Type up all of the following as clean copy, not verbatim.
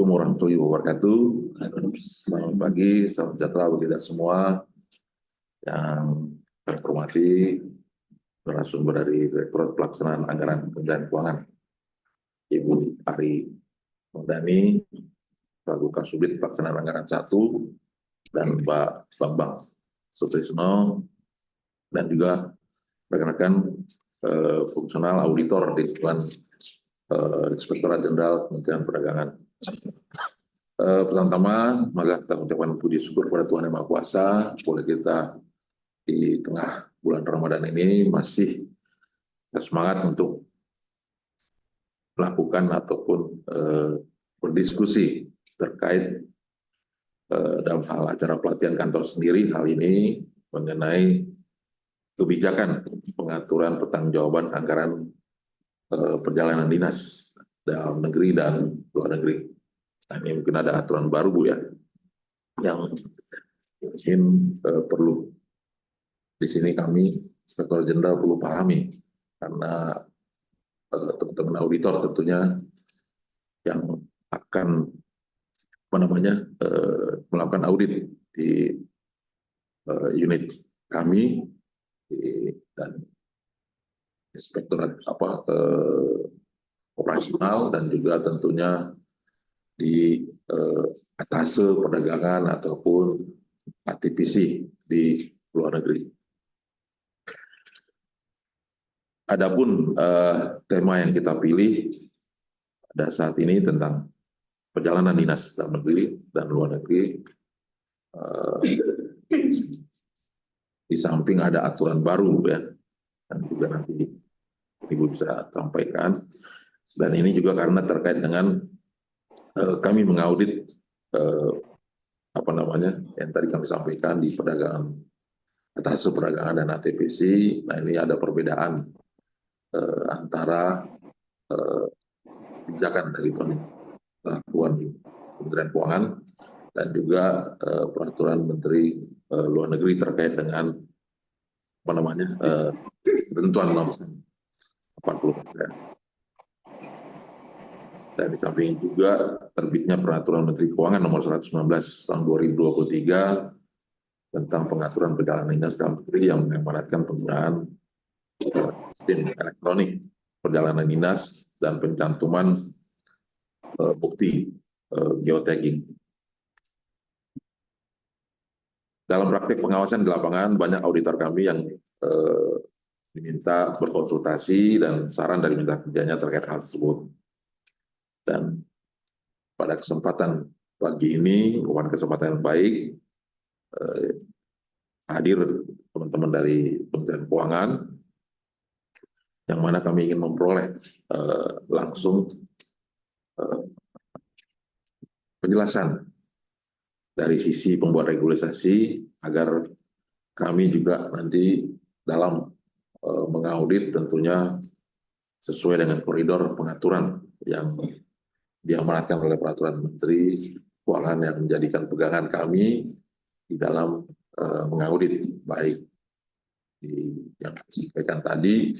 Assalamualaikum warahmatullahi wabarakatuh. Selamat pagi, salam sejahtera bagi kita semua yang terhormati narasumber dari Direktorat Pelaksanaan Anggaran Kementerian Keuangan, Ibu Ari Mardani, selaku Kasubdit Pelaksanaan Anggaran 1, dan Pak Bambang Sutrisno, dan juga rekan-rekan fungsional auditor di lingkungan Inspektorat Jenderal Kementerian Perdagangan. Pertama-tama, maka kita mengucapkan puji syukur kepada Tuhan Yang Maha Kuasa, boleh kita di tengah bulan Ramadan ini masih semangat untuk melakukan ataupun berdiskusi terkait dalam hal acara pelatihan kantor sendiri, hal ini mengenai kebijakan pengaturan pertanggungjawaban anggaran perjalanan dinas dalam negeri dan luar negeri. Nah, ini mungkin ada aturan baru, Bu, ya, yang mungkin perlu di sini kami Inspektor Jenderal perlu pahami, karena teman-teman auditor tentunya yang akan melakukan audit di unit kami dan Inspektorat operasional, dan juga tentunya di atase perdagangan ataupun ATPC di luar negeri. Adapun tema yang kita pilih pada saat ini tentang perjalanan dinas dalam negeri dan luar negeri, di samping ada aturan baru, ya, dan juga nanti Ibu bisa sampaikan, dan ini juga karena terkait dengan kami mengaudit yang tadi kami sampaikan di perdagangan, atase perdagangan dan ATPC. Nah, ini ada perbedaan antara kebijakan dari peraturan Kementerian Keuangan dan juga peraturan Menteri Luar Negeri terkait dengan ketentuan nomor 40%. Dan di samping juga terbitnya peraturan Menteri Keuangan nomor 119 tahun 2023 tentang pengaturan perjalanan dinas dalam negeri yang mengamanatkan penggunaan sistem elektronik perjalanan dinas dan pencantuman bukti geotagging. Dalam praktik pengawasan di lapangan, banyak auditor kami yang diminta berkonsultasi dan saran dari mitra kerjanya terkait hal tersebut. Dan pada kesempatan pagi ini, merupakan kesempatan yang baik, hadir teman-teman dari Kementerian Keuangan, yang mana kami ingin memperoleh langsung penjelasan dari sisi pembuat regulasi, agar kami juga nanti dalam mengaudit tentunya sesuai dengan koridor pengaturan yang diamanatkan oleh peraturan Menteri Keuangan, yang menjadikan pegangan kami di dalam mengaudit, baik yang disampaikan tadi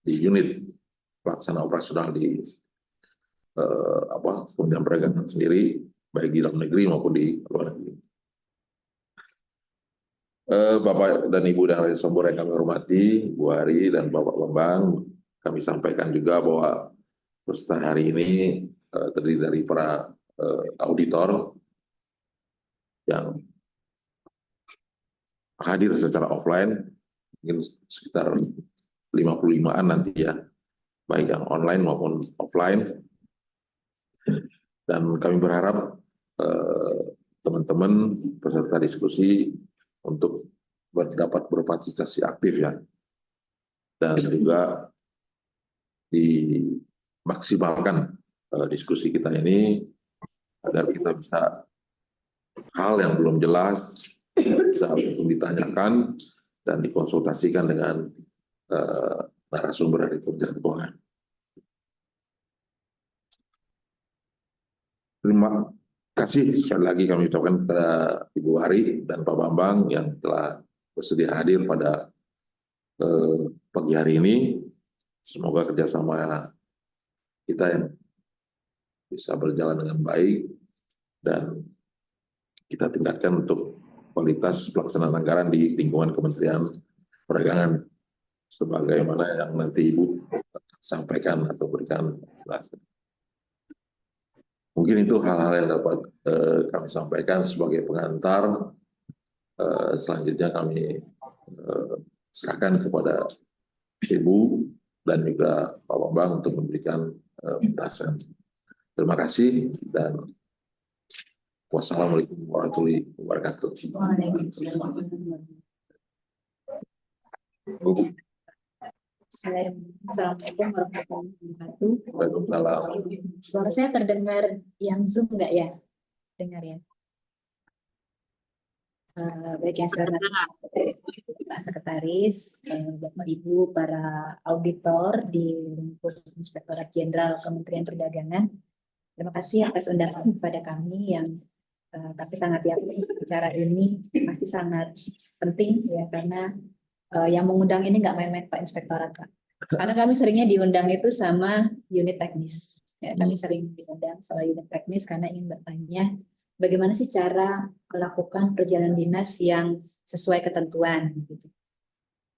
di unit pelaksana operasional di Kementerian Perdagangan sendiri, baik di dalam negeri maupun di luar negeri. Bapak dan Ibu dan narasumber yang kami hormati, Bu Ari dan Bapak Bambang, kami sampaikan juga bahwa peserta hari ini terdiri dari para auditor yang hadir secara offline, mungkin sekitar 55-an nanti, ya, baik yang online maupun offline. Dan kami berharap teman-teman peserta diskusi untuk dapat berpartisipasi aktif, ya, dan juga dimaksimalkan diskusi kita ini agar kita bisa hal yang belum jelas bisa ditanyakan dan dikonsultasikan dengan narasumber dari Kementerian Keuangan. Terima kasih sekali lagi kami ucapkan kepada Ibu Ari dan Pak Bambang yang telah bersedia hadir pada pagi hari ini. Semoga kerjasama kita yang bisa berjalan dengan baik dan kita tingkatkan untuk kualitas pelaksanaan anggaran di lingkungan Kementerian Perdagangan sebagaimana yang nanti Ibu sampaikan atau berikan penjelasan. Mungkin itu hal-hal yang dapat kami sampaikan sebagai pengantar. Selanjutnya kami serahkan kepada Ibu dan juga Pak Bambang untuk memberikan penjelasan. Terima kasih dan wassalamualaikum warahmatullahi wabarakatuh. Assalamualaikum warahmatullahi wabarakatuh. Waalaikumsalam. Suara saya terdengar yang Zoom nggak ya? Dengar ya? Baik yang saya hormati Pak Sekretaris, Bapak Ibu, para auditor di lingkup Inspektorat Jenderal Kementerian Perdagangan. Terima kasih atas undangan kepada kami yang tapi sangat yakin acara ini pasti sangat penting ya karena yang mengundang ini nggak main-main Pak Inspektorat Pak. Karena kami seringnya diundang itu sama unit teknis. Ya, kami sering diundang sama unit teknis karena ingin bertanya bagaimana sih cara melakukan perjalanan dinas yang sesuai ketentuan gitu.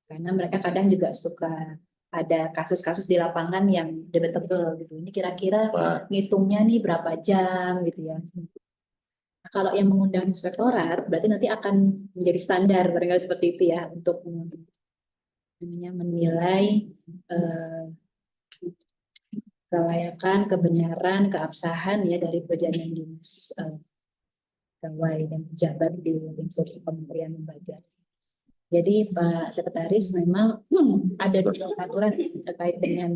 Karena mereka kadang juga suka ada kasus-kasus di lapangan yang debatable gitu. Ini kira-kira ngitungnya nih berapa jam gitu ya. Nah, kalau yang mengundang inspektorat berarti nanti akan menjadi standar barangkali seperti itu ya untuk menilai kelayakan, kebenaran, keabsahan ya dari perjalanan dinas pegawai dan pejabat di lingkup kementerian lembaga. Jadi Pak Sekretaris memang ada dua peraturan terkait dengan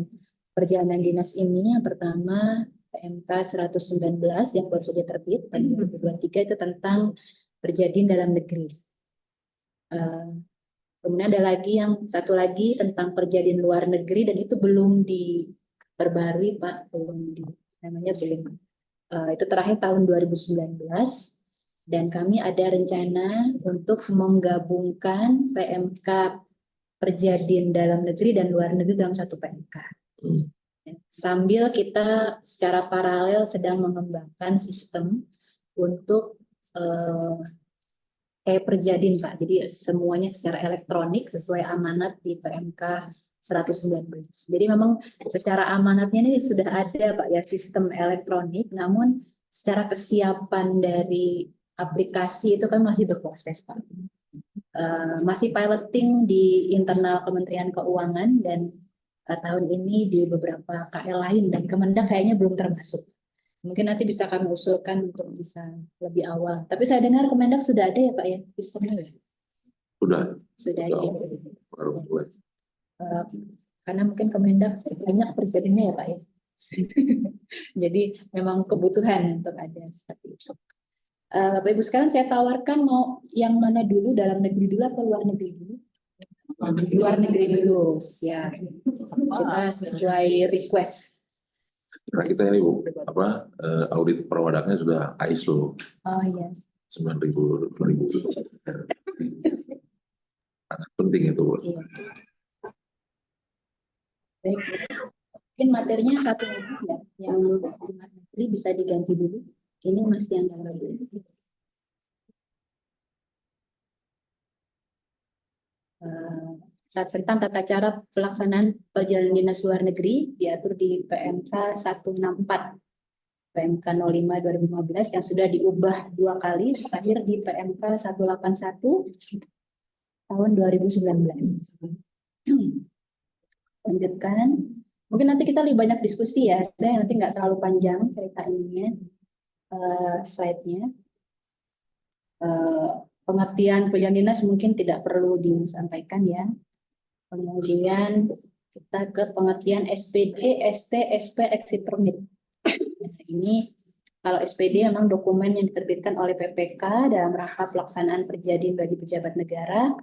perjalanan dinas ini. Yang pertama PMK 119 yang baru saja terbit pada 2023 itu tentang perjalanan dalam negeri. Kemudian ada lagi yang satu lagi tentang perjalanan luar negeri dan itu belum diperbarui Pak, belum. Itu terakhir tahun 2019. Dan kami ada rencana untuk menggabungkan PMK perjalanan dalam negeri dan luar negeri dalam satu PMK. Sambil kita secara paralel sedang mengembangkan sistem untuk kayak perjalanan Pak. Jadi semuanya secara elektronik sesuai amanat di PMK 119. Jadi memang secara amanatnya ini sudah ada Pak ya sistem elektronik, namun secara kesiapan dari aplikasi itu kan masih berproses Pak. Masih piloting di internal Kementerian Keuangan dan tahun ini di beberapa KL lain dan Kemendak kayaknya belum termasuk. Mungkin nanti bisa kami usulkan untuk bisa lebih awal. Tapi saya dengar Kemendak sudah ada ya Pak ya sistemnya ya? Sudah ada. Baru mulai. Karena mungkin Kemendak banyak perjalanannya ya Pak ya. Jadi memang kebutuhan untuk ada seperti itu. Bapak Ibu sekalian saya tawarkan mau yang mana dulu, dalam negeri dulu atau luar negeri dulu? Luar negeri dulu, siap. Kita sesuai request. Nah, kita ini Bu, audit perwadaknya sudah ISO. Oh iya. 9.000. Sangat penting itu Bu. Iya. Baik. Mungkin materinya satu lagi ya, yang luar negeri bisa diganti dulu. Ini masih yang dalam negeri. Tentang tata cara pelaksanaan perjalanan dinas luar negeri diatur di PMK 164 PMK 05 2015 yang sudah diubah 2 kali, terakhir di PMK 181 tahun 2019. Lanjutkan. Mungkin nanti kita lebih banyak diskusi ya. Saya nanti nggak terlalu panjang cerita ininya, slide-nya. Pengertian perjalanan dinas mungkin tidak perlu disampaikan ya. Kemudian kita ke pengertian SPD, ST, SP, exit permit. Nah, ini kalau SPD memang dokumen yang diterbitkan oleh PPK dalam rangka pelaksanaan perjalanan bagi pejabat negara,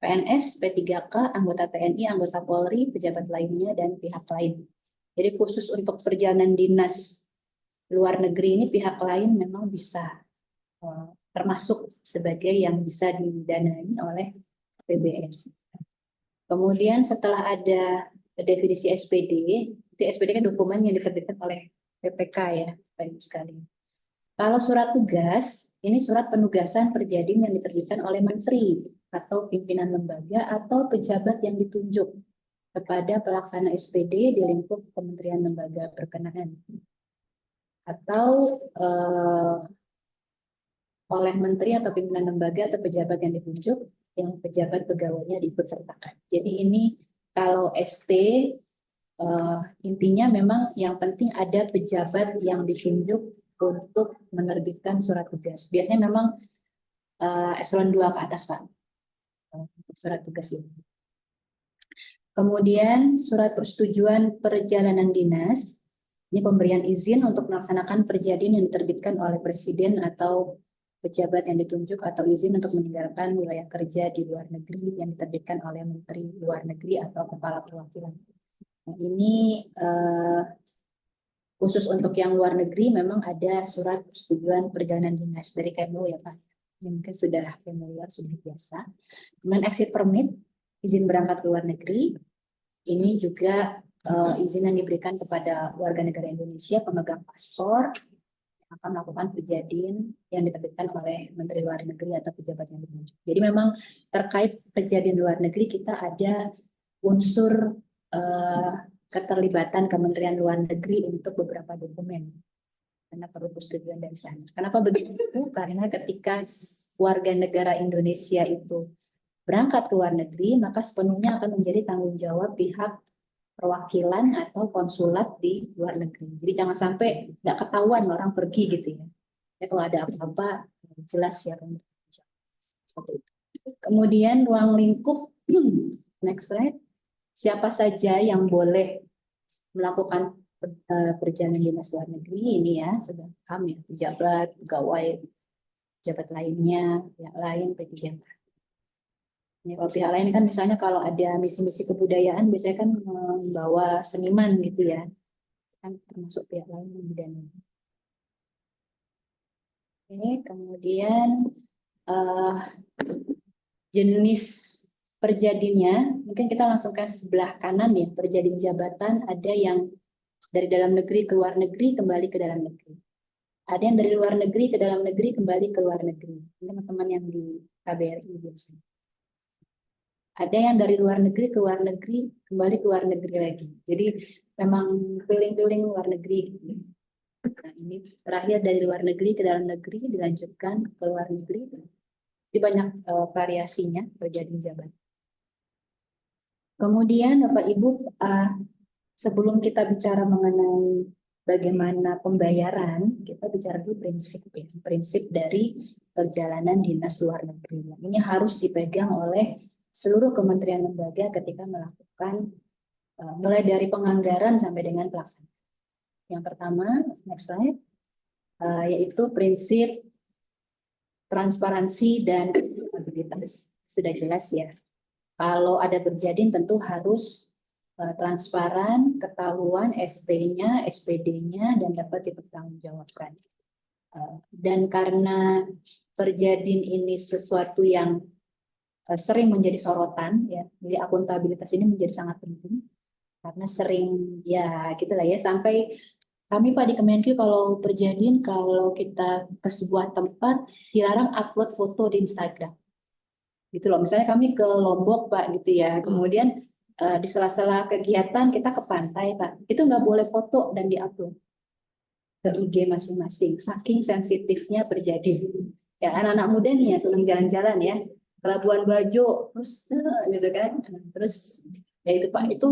PNS, P3K, anggota TNI, anggota Polri, pejabat lainnya, dan pihak lain. Jadi khusus untuk perjalanan dinas luar negeri ini pihak lain memang bisa termasuk sebagai yang bisa didanai oleh APBN. Kemudian setelah ada definisi SPD, itu SPD kan dokumen yang diterbitkan oleh PPK ya, Bapak Ibu sekalian. Kalau surat tugas, ini surat penugasan Perjadin yang diterbitkan oleh menteri atau pimpinan lembaga atau pejabat yang ditunjuk kepada pelaksana SPD di lingkup kementerian lembaga berkenaan. Atau oleh menteri atau pimpinan lembaga atau pejabat yang ditunjuk, yang pejabat pegawainya diikut sertakan. Jadi ini kalau ST intinya memang yang penting ada pejabat yang ditunjuk untuk menerbitkan surat tugas. Biasanya memang eselon 2 ke atas, Pak, untuk surat tugas ini. Kemudian surat persetujuan perjalanan dinas, ini pemberian izin untuk melaksanakan perjadin yang diterbitkan oleh presiden atau pejabat yang ditunjuk atau izin untuk meninggalkan wilayah kerja di luar negeri yang diterbitkan oleh menteri luar negeri atau kepala perwakilan. Nah, ini khusus untuk yang luar negeri memang ada surat persetujuan perjalanan dinas dari Kemlu ya Pak. Ini mungkin sudah familiar, sudah biasa. Kemudian exit permit, izin berangkat ke luar negeri. Ini juga izin yang diberikan kepada warga negara Indonesia pemegang paspor yang akan melakukan perjadin yang diterbitkan oleh Menteri Luar Negeri atau pejabat yang ditunjuk. Jadi memang terkait perjadin luar negeri kita ada unsur keterlibatan Kementerian Luar Negeri untuk beberapa dokumen karena perlu persetujuan dari sana. Kenapa begitu? Karena ketika warga negara Indonesia itu berangkat ke luar negeri, maka sepenuhnya akan menjadi tanggung jawab pihak perwakilan atau konsulat di luar negeri. Jadi jangan sampai nggak ketahuan orang pergi gitu ya. Ya kalau ada apa-apa jelas ya. Kemudian ruang lingkup, next slide. Siapa saja yang boleh melakukan perjalanan dinas luar negeri ini ya, sudah paham ya, pejabat, pegawai, pejabat lainnya, yang lain P3K. Ya, kalau pihak lain kan misalnya kalau ada misi-misi kebudayaan biasanya kan membawa seniman gitu ya, kan termasuk pihak lain yang didanai. Oke, kemudian jenis perjadinya, mungkin kita langsung ke sebelah kanan ya, perjadin jabatan ada yang dari dalam negeri ke luar negeri, kembali ke dalam negeri. Ada yang dari luar negeri ke dalam negeri, kembali ke luar negeri. Teman-teman yang di KBRI biasanya. Ada yang dari luar negeri ke luar negeri, kembali ke luar negeri lagi. Jadi memang keliling-keliling luar negeri. Nah, ini terakhir dari luar negeri ke dalam negeri, dilanjutkan ke luar negeri. Jadi banyak variasinya perjadin jabatan. Kemudian Bapak Ibu, sebelum kita bicara mengenai bagaimana pembayaran, kita bicara dulu prinsip ya, prinsip dari perjalanan dinas luar negeri. Ini harus dipegang oleh seluruh kementerian lembaga ketika melakukan mulai dari penganggaran sampai dengan pelaksanaan. Yang pertama, next slide, yaitu prinsip transparansi dan akuntabilitas. Sudah jelas ya. Kalau ada perjadin tentu harus transparan, ketahuan ST-nya, SPD-nya, dan dapat dipertanggungjawabkan. Dan karena perjadin ini sesuatu yang sering menjadi sorotan, ya, jadi akuntabilitas ini menjadi sangat penting karena sering ya gitulah ya sampai kami Pak di Kemenkyu kalau perjadin kalau kita ke sebuah tempat dilarang upload foto di Instagram, gitu loh. Misalnya kami ke Lombok Pak gitu ya, kemudian di sela-sela kegiatan kita ke pantai Pak, itu nggak boleh foto dan diupload ke IG masing-masing, saking sensitifnya perjadin. Ya anak-anak muda nih ya senang jalan-jalan ya. Labuan Bajo, terus gitu kan, terus ya itu Pak itu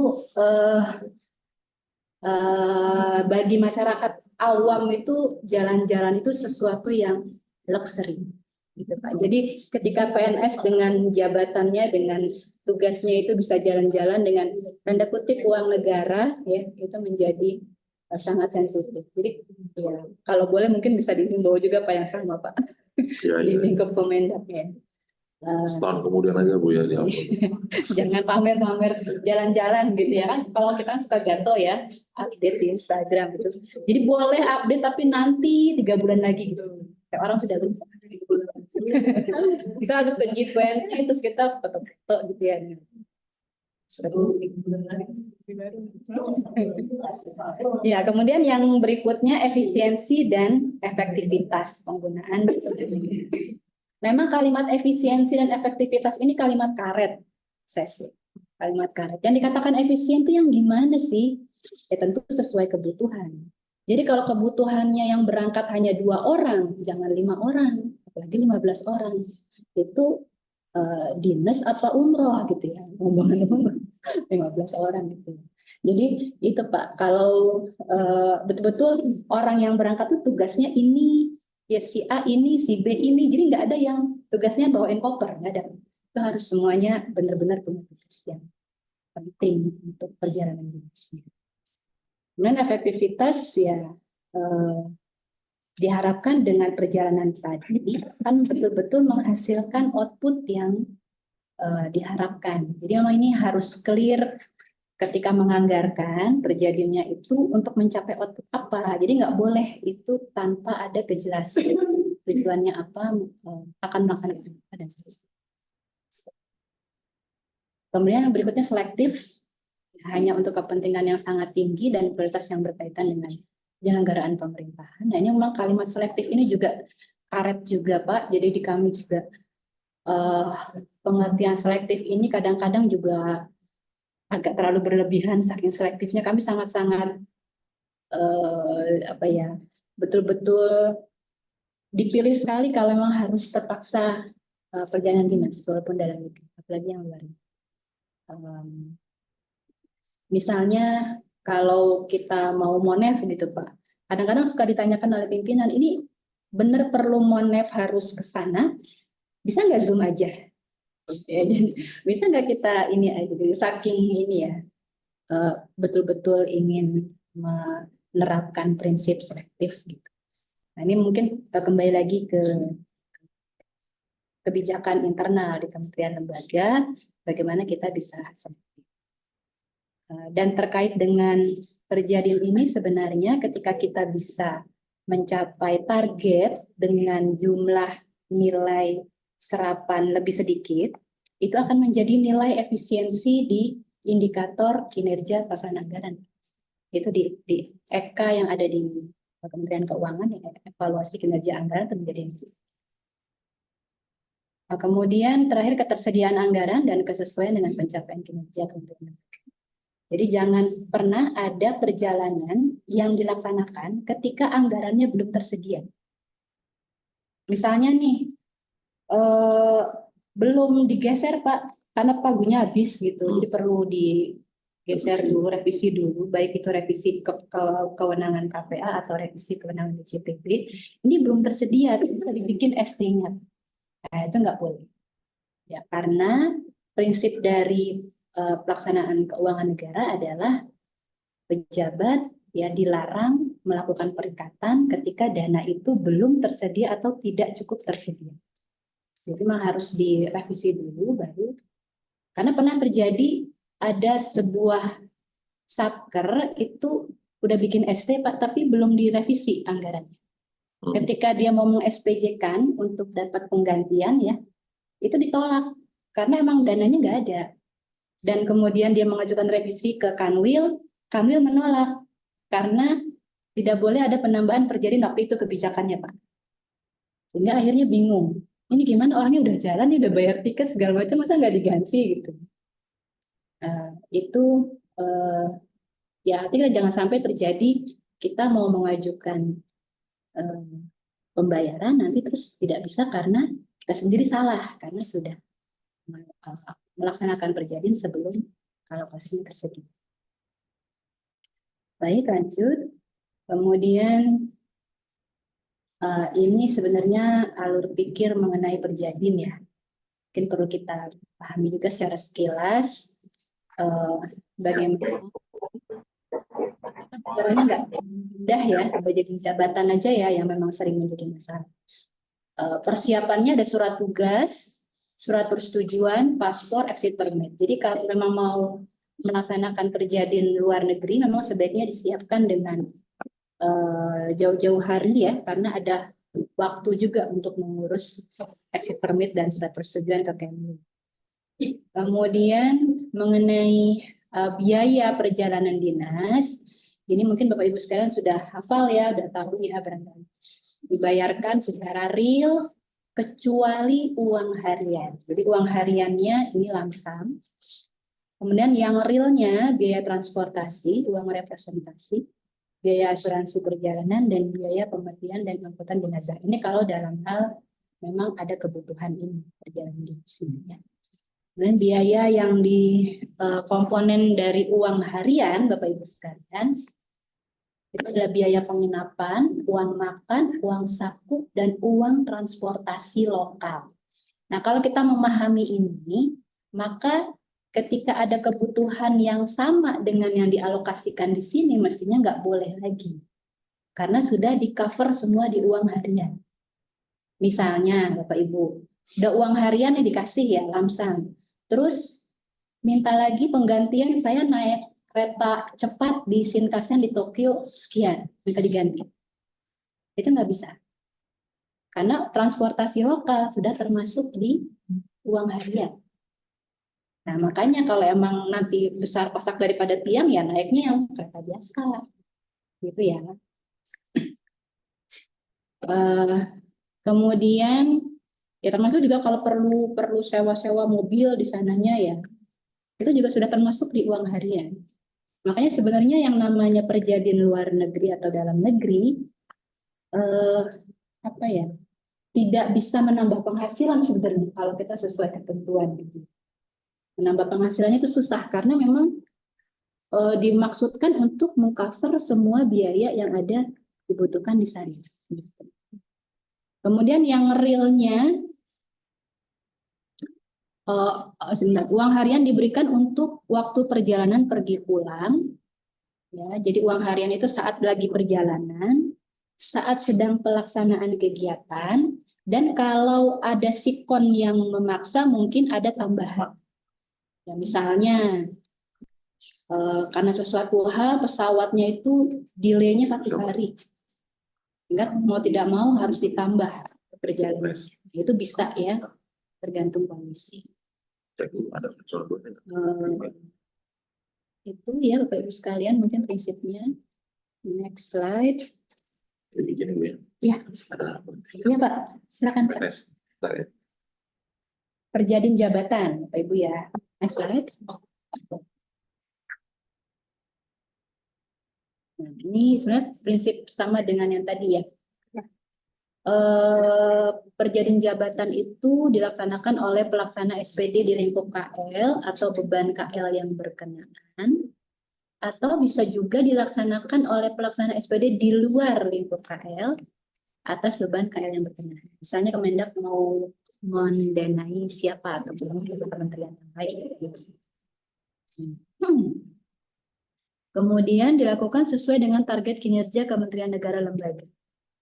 bagi masyarakat awam itu jalan-jalan itu sesuatu yang luxury, gitu Pak. Jadi ketika PNS dengan jabatannya, dengan tugasnya itu bisa jalan-jalan dengan tanda kutip uang negara, ya itu menjadi sangat sensitif. Jadi ya kalau boleh mungkin bisa dihimbau juga Pak yang sama Pak Ya, di ya. lingkup Kemendak ya. Setahun kemudian aja Bu ya Jangan pamer-pamer jalan-jalan gitu ya kan. Kalau kita suka gato ya, update di Instagram gitu. Jadi boleh update tapi nanti 3 bulan lagi gitu. Kayak orang sudah lupa. Kita harus ke G20 terus kita foto-foto gitu ya. Ya, kemudian yang berikutnya efisiensi dan efektivitas penggunaan. Memang kalimat efisiensi dan efektivitas ini kalimat karet, kalimat karet. Yang dikatakan efisien itu yang gimana sih? Ya tentu sesuai kebutuhan. Jadi kalau kebutuhannya yang berangkat hanya 2 orang, jangan 5 orang, apalagi 15 orang. Itu dinas apa umroh gitu ya, ngomongin umroh 15 orang gitu. Jadi itu Pak, kalau betul-betul orang yang berangkat itu tugasnya ini, ya si A ini, si B ini, jadi nggak ada yang tugasnya bawain koper, nggak ada. Itu harus semuanya benar-benar punya tugas yang penting untuk perjalanan dinasnya. Kemudian efektivitas ya diharapkan dengan perjalanan tadi akan betul-betul menghasilkan output yang diharapkan. Jadi memang ini harus clear ketika menganggarkan terjadinya itu untuk mencapai output apa. Jadi nggak boleh itu tanpa ada kejelasan tujuannya apa, akan melaksanakan apa dan seterusnya. Kemudian yang berikutnya selektif, hanya untuk kepentingan yang sangat tinggi dan prioritas yang berkaitan dengan penyelenggaraan pemerintahan. Nah ini memang kalimat selektif ini juga karet juga Pak. Jadi di kami juga pengertian selektif ini kadang-kadang juga agak terlalu berlebihan, saking selektifnya kami sangat-sangat apa ya, betul-betul dipilih sekali kalau memang harus terpaksa perjalanan dinas walaupun dalam negeri, apalagi yang luar. Misalnya kalau kita mau monef gitu Pak, kadang-kadang suka ditanyakan oleh pimpinan, ini benar perlu monef harus ke sana, bisa nggak Zoom aja? Ya, bisa nggak kita ini aja, jadi saking ini ya, betul-betul ingin menerapkan prinsip selektif gitu. Nah ini mungkin kembali lagi ke kebijakan internal di kementerian lembaga, bagaimana kita bisa selektif. Dan terkait dengan perjanjian ini sebenarnya ketika kita bisa mencapai target dengan jumlah nilai serapan lebih sedikit, itu akan menjadi nilai efisiensi di indikator kinerja pelaksanaan anggaran. Itu di EK yang ada di Kementerian Keuangan, ya, evaluasi kinerja anggaran terjadi. Kemudian terakhir ketersediaan anggaran dan kesesuaian dengan pencapaian kinerja Kementerian. Jadi jangan pernah ada perjalanan yang dilaksanakan ketika anggarannya belum tersedia. Misalnya nih, belum digeser Pak, karena pagunya habis gitu, jadi perlu digeser dulu, revisi dulu, baik itu revisi kewenangan KPA atau revisi kewenangan DCPB, ini belum tersedia, kita dibikin ST-nya. Nah, itu nggak boleh. Ya, karena prinsip dari pelaksanaan keuangan negara adalah pejabat ya dilarang melakukan peringkatan ketika dana itu belum tersedia atau tidak cukup tersedia. Jadi memang harus direvisi dulu baru. Karena pernah terjadi ada sebuah satker itu udah bikin ST Pak, tapi belum direvisi anggarannya. Ketika dia mau meng-SPJ-kan untuk dapat penggantian ya, itu ditolak karena emang dananya nggak ada. Dan kemudian dia mengajukan revisi ke Kanwil, Kanwil menolak karena tidak boleh ada penambahan perjanjian waktu itu kebijakannya Pak. Sehingga akhirnya bingung. Ini gimana, orangnya udah jalan, udah bayar tiket segala macam, masa nggak diganti gitu. Itu ya artinya jangan sampai terjadi kita mau mengajukan pembayaran nanti terus tidak bisa karena kita sendiri salah karena sudah melaksanakan perjanjian sebelum alokasi tersedia. Baik, lanjut. Kemudian ini sebenarnya alur pikir mengenai perjanjian ya. Mungkin perlu kita pahami juga secara sekilas bagaimana caranya nggak mudah ya, jadi jabatan aja ya yang memang sering menjadi masalah. Persiapannya ada surat tugas, surat persetujuan, paspor, exit permit. Jadi kalau memang mau melaksanakan perjanjian luar negeri, memang sebaiknya disiapkan dengan jauh-jauh hari ya, karena ada waktu juga untuk mengurus exit permit dan surat persetujuan ke Kemlu. Kemudian mengenai biaya perjalanan dinas, ini mungkin Bapak Ibu sekalian sudah hafal ya, sudah tahu ya barangkali. Dibayarkan secara real kecuali uang harian. Jadi uang hariannya ini lamsam. Kemudian yang realnya biaya transportasi, uang representasi, biaya asuransi perjalanan, dan biaya pemergian dan angkutan jenazah. Ini kalau dalam hal memang ada kebutuhan ini perjalanan di sini ya. Dan biaya yang di komponen dari uang harian, Bapak Ibu sekalian, itu adalah biaya penginapan, uang makan, uang saku, dan uang transportasi lokal. Nah, kalau kita memahami ini, maka ketika ada kebutuhan yang sama dengan yang dialokasikan di sini, mestinya nggak boleh lagi. Karena sudah di-cover semua di uang harian. Misalnya, Bapak Ibu, udah uang harian yang dikasih ya, lamsam. Terus minta lagi penggantian, saya naik kereta cepat di Shinkansen di Tokyo sekian, minta diganti. Itu nggak bisa. Karena transportasi lokal sudah termasuk di uang harian. Nah, makanya kalau emang nanti besar pasak daripada tiang, ya naiknya yang kereta biasa. Gitu ya. Kemudian, ya termasuk juga kalau perlu sewa-sewa mobil di sananya ya, itu juga sudah termasuk di uang harian. Makanya sebenarnya yang namanya perjalanan luar negeri atau dalam negeri, apa ya, tidak bisa menambah penghasilan sebenarnya kalau kita sesuai ketentuan gitu. Menambah penghasilannya itu susah karena memang dimaksudkan untuk mengcover semua biaya yang ada dibutuhkan di sana. Kemudian yang realnya, uang harian diberikan untuk waktu perjalanan pergi pulang. Ya, jadi uang harian itu saat lagi perjalanan, saat sedang pelaksanaan kegiatan, dan kalau ada sikon yang memaksa mungkin ada tambahan. Ya, misalnya karena sesuatu hal pesawatnya itu delay-nya 1 hari, sehingga mau tidak mau harus ditambah perjalanan. Itu bisa ya, tergantung kondisi. Itu ya Bapak Ibu sekalian mungkin prinsipnya. Next slide. Ya, iya Pak, silakan Pak. Perjalanan jabatan Bapak Ibu ya. Next slide. Nah, ini sebenarnya prinsip sama dengan yang tadi ya. Perjalanan jabatan itu dilaksanakan oleh pelaksana SPD di lingkup KL atau beban KL yang berkenaan, atau bisa juga dilaksanakan oleh pelaksana SPD di luar lingkup KL atas beban KL yang berkenaan. Misalnya Kemendak mau mendanai siapa atau kementerian yang lain. Kemudian dilakukan sesuai dengan target kinerja Kementerian Negara Lembaga.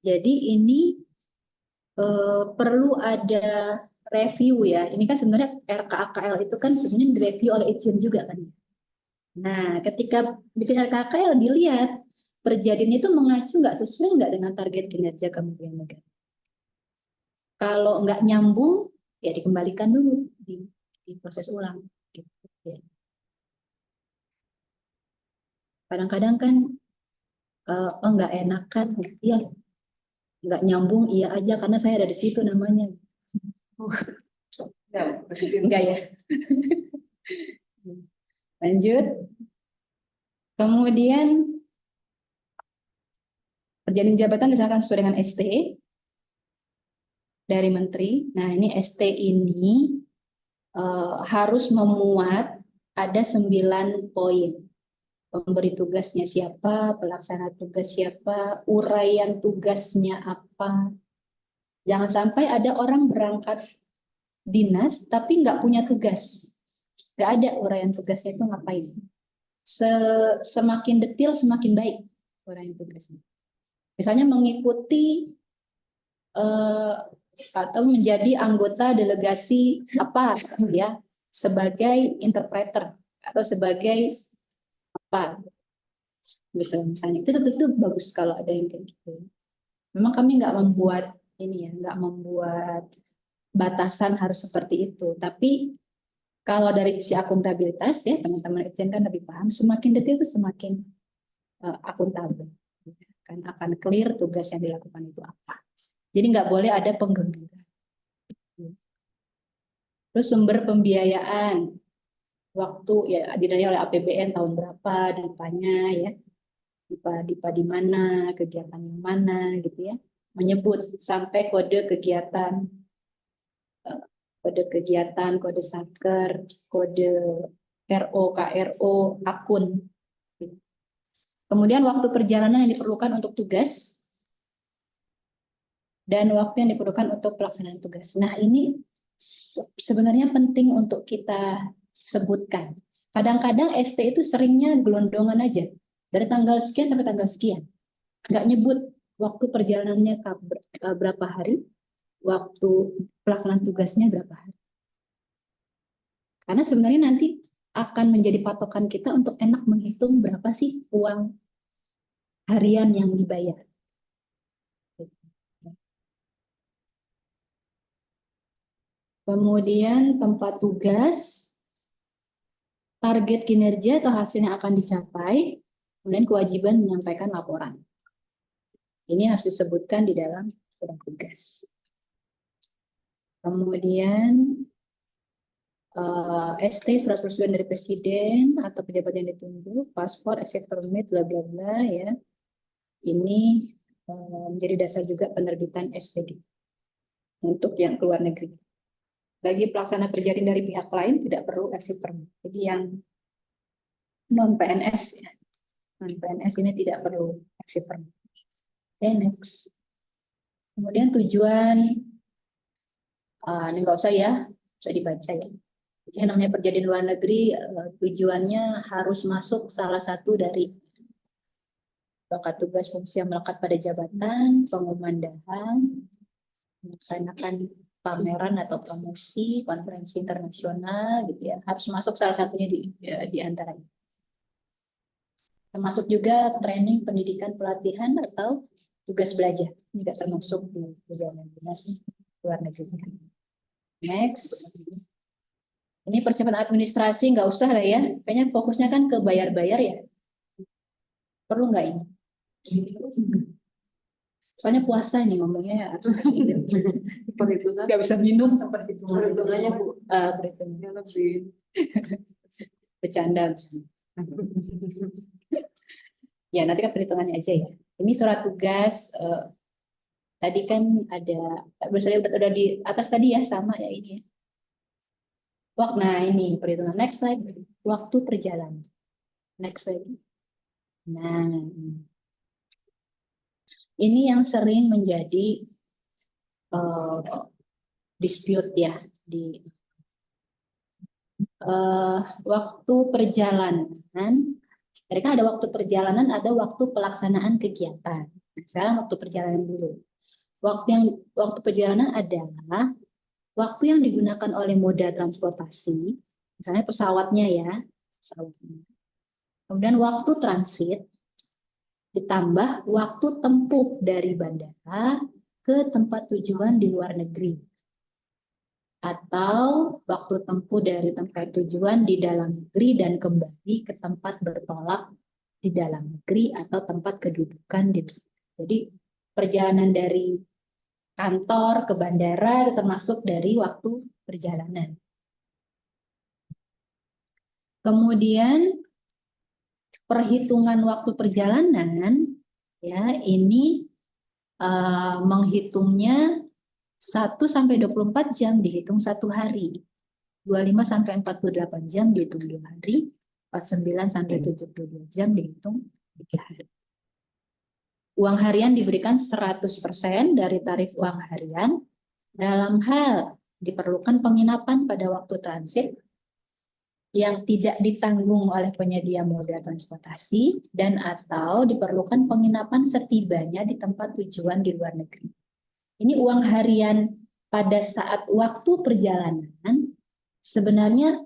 Jadi ini perlu ada review ya. Ini kan sebenarnya RKAKL itu kan sebenarnya direview oleh Itjen juga kan. Nah, ketika bikin RKAKL dilihat perjadian itu mengacu nggak sesuai nggak dengan target kinerja Kementerian Negara. Kalau nggak nyambung, ya dikembalikan dulu di proses ulang. Gitu, ya. Kadang-kadang kan nggak enakan, ya nggak nyambung, iya aja karena saya ada di situ namanya. Enggak ya. Lanjut. Kemudian perjalanan jabatan dilaksanakan sesuai dengan ST dari Menteri. Nah, ini ST ini harus memuat ada 9 poin. Pemberi tugasnya siapa, pelaksana tugas siapa, uraian tugasnya apa. Jangan sampai ada orang berangkat dinas tapi nggak punya tugas. Nggak ada uraian tugasnya itu ngapain. Semakin detail semakin baik uraian tugasnya. Misalnya mengikuti atau menjadi anggota delegasi apa ya sebagai interpreter atau sebagai apa gitu misalnya itu bagus kalau ada yang kayak gitu. Memang kami nggak membuat ini ya, nggak membuat batasan harus seperti itu, tapi kalau dari sisi akuntabilitas ya teman-teman Itjen kan lebih paham, semakin detail itu semakin akuntabel. Kan akan clear tugas yang dilakukan itu apa. Jadi nggak boleh ada penggelembungan. Terus sumber pembiayaan, waktu ya dinilai oleh APBN tahun berapa, dipanya ya, dipa di mana, kegiatan yang mana gitu ya, menyebut sampai kode kegiatan, kode satker, kode RO, KRO, akun. Kemudian waktu perjalanan yang diperlukan untuk tugas dan waktu yang diperlukan untuk pelaksanaan tugas. Nah, ini sebenarnya penting untuk kita sebutkan. Kadang-kadang ST itu seringnya gelondongan aja. Dari tanggal sekian sampai tanggal sekian. Nggak nyebut waktu perjalanannya berapa hari, waktu pelaksanaan tugasnya berapa hari. Karena sebenarnya nanti akan menjadi patokan kita untuk enak menghitung berapa sih uang harian yang dibayar. Kemudian tempat tugas, target kinerja atau hasil yang akan dicapai, kemudian kewajiban menyampaikan laporan. Ini harus disebutkan di dalam surat tugas. Kemudian ST surat persetujuan dari presiden atau pejabat yang ditunjuk, paspor, exit permit, bla bla bla ya. Ini menjadi dasar juga penerbitan SPD untuk yang keluar negeri. Bagi pelaksana perjalanan dari pihak lain tidak perlu exit permit. Jadi yang non PNS ya. Non PNS ini tidak perlu exit permit. Oke, next. Kemudian tujuan ini nggak usah ya, bisa dibaca ya. Yang namanya perjalanan luar negeri tujuannya harus masuk salah satu dari bakat tugas fungsi yang melekat pada jabatan, pengumandahan, melaksanakan pameran atau promosi, konferensi internasional gitu ya. Harus masuk salah satunya di antaranya. Termasuk juga training, pendidikan, pelatihan atau tugas belajar. Ini tidak termasuk di perjalanan dinas luar negeri. Next. Ini persiapan administrasi nggak usah lah ya. Kayaknya fokusnya kan ke bayar-bayar ya. Perlu nggak ini? Soalnya puasa ini ngomongnya Perhitungan nggak bisa minum. perhitungannya Bu. Perhitungan Lebih bercanda. Ya nanti kan perhitungannya aja ya. Ini surat tugas. Tadi kan ada, udah di atas tadi ya sama ya ini. Nah ini perhitungan. Next slide. Waktu perjalanan. Next slide. Nah, ini yang sering menjadi dispute ya di waktu perjalanan. Tadi kan ada waktu perjalanan, ada waktu pelaksanaan kegiatan. Nah, sekarang waktu perjalanan dulu. Waktu perjalanan adalah waktu yang digunakan oleh moda transportasi, misalnya pesawatnya ya, pesawatnya. Kemudian waktu transit ditambah waktu tempuh dari bandara ke tempat tujuan di luar negeri. Atau waktu tempuh dari tempat tujuan di dalam negeri dan kembali ke tempat bertolak di dalam negeri atau tempat kedudukan di negeri. Jadi perjalanan dari kantor ke bandara itu termasuk dari waktu perjalanan. Kemudian perhitungan waktu perjalanan ya ini menghitungnya 1 sampai 24 jam dihitung 1 hari. 25 sampai 48 jam dihitung 2 hari. 49 sampai 72 jam dihitung 3 hari. Uang harian diberikan 100% dari tarif uang harian. Dalam hal diperlukan penginapan pada waktu transit yang tidak ditanggung oleh penyedia moda transportasi dan atau diperlukan penginapan setibanya di tempat tujuan di luar negeri. Ini uang harian pada saat waktu perjalanan sebenarnya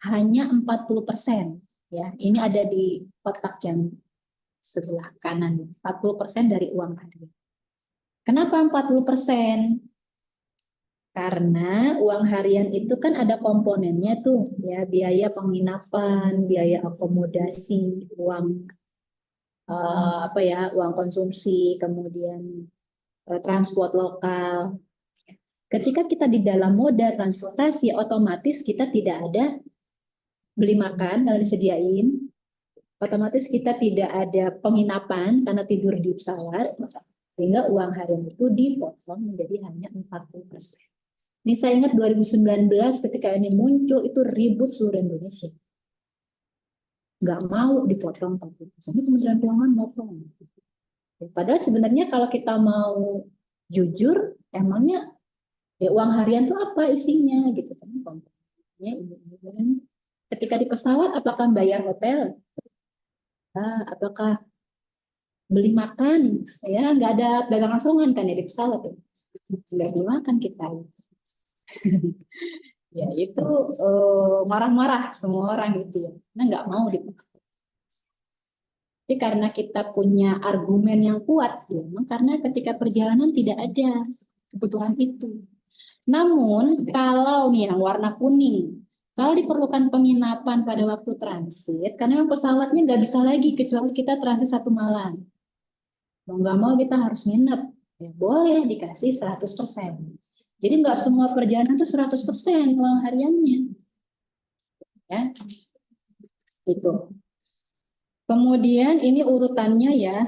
hanya 40%. Ya, ini ada di kotak yang sebelah kanan. 40% dari uang harian. Kenapa 40%? Karena uang harian itu kan ada komponennya tuh, ya, biaya penginapan, biaya akomodasi, uang uang konsumsi, kemudian transport lokal. Ketika kita di dalam moda transportasi, otomatis kita tidak ada beli makan kalau disediain, otomatis kita tidak ada penginapan karena tidur di pesawat, sehingga uang harian itu dipotong menjadi hanya 40%. Ini saya ingat 2019 ketika ini muncul itu ribut seluruh Indonesia. Nggak mau dipotong 40%. Ini Kementerian Keuangan motong. Padahal sebenarnya kalau kita mau jujur, emangnya ya uang harian itu apa isinya gitu kan? Komponennya ini. Ketika di pesawat apakah bayar hotel? Apakah beli makan? Ya nggak ada dagang asongan kan ya di pesawat ya. Nggak beli makan kita. Ya itu marah-marah semua orang gitu ya. Nah nggak mau dipakai. Tapi karena kita punya argumen yang kuat, ya, karena ketika perjalanan tidak ada kebutuhan itu. Namun kalau nih yang warna kuning, kalau diperlukan penginapan pada waktu transit, karena memang pesawatnya nggak bisa lagi kecuali kita transit 1 malam. Mau nggak mau kita harus nginep, ya boleh dikasih 100%. Jadi nggak semua perjalanan itu 100% uang hariannya. Ya, itu. Kemudian ini urutannya ya,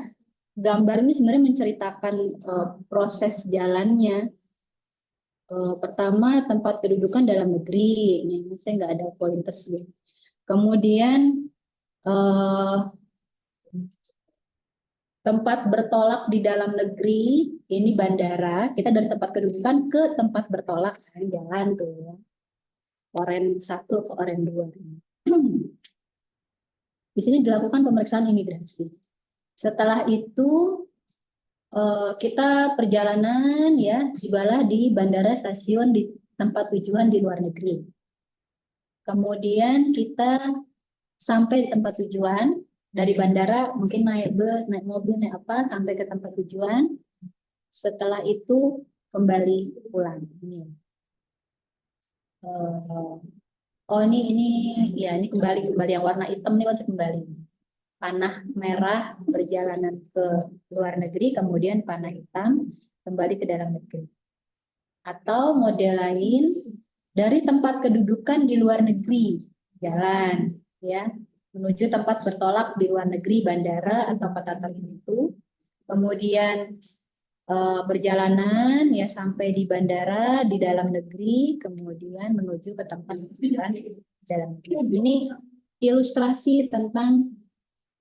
gambar ini sebenarnya menceritakan proses jalannya. Pertama tempat kedudukan dalam negeri, ini saya nggak ada pointers ya. Kemudian tempat bertolak di dalam negeri, ini bandara, kita dari tempat kedudukan ke tempat bertolak, jalan tuh ya. Oren 1 ke Oren 2. Di sini dilakukan pemeriksaan imigrasi. Setelah itu kita perjalanan ya tibalah di bandara, stasiun, di tempat tujuan di luar negeri. Kemudian kita sampai di tempat tujuan, dari bandara mungkin naik bus, naik mobil, naik apa sampai ke tempat tujuan. Setelah itu kembali pulang. Ini kembali yang warna hitam nih waktu kembali. Panah merah perjalanan ke luar negeri, kemudian panah hitam kembali ke dalam negeri. Atau model lain dari tempat kedudukan di luar negeri, jalan ya menuju tempat bertolak di luar negeri, bandara atau kota tertentu. Kemudian perjalanan ya sampai di bandara di dalam negeri, kemudian menuju ke tempat tujuan di dalam negeri. Ini ilustrasi tentang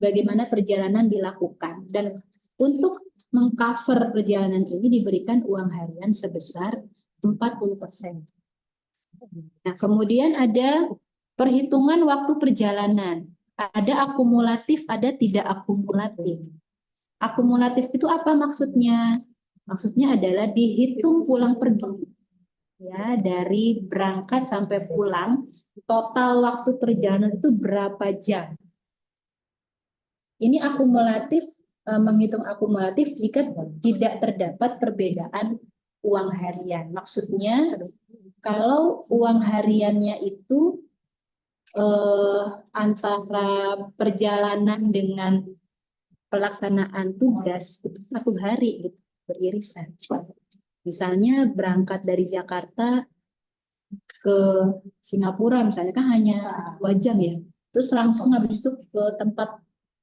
bagaimana perjalanan dilakukan, dan untuk mengcover perjalanan ini diberikan uang harian sebesar 40%. Nah, kemudian ada perhitungan waktu perjalanan. Ada akumulatif, ada tidak akumulatif. Akumulatif itu apa maksudnya? Maksudnya adalah dihitung pulang pergi. Ya, dari berangkat sampai pulang, total waktu perjalanan itu berapa jam? Ini akumulatif, menghitung akumulatif jika tidak terdapat perbedaan uang harian. Maksudnya, kalau uang hariannya itu antara perjalanan dengan pelaksanaan tugas itu 1 hari gitu, beririsan. Misalnya berangkat dari Jakarta ke Singapura misalnya kan hanya 2 jam ya. Terus langsung habis itu ke tempat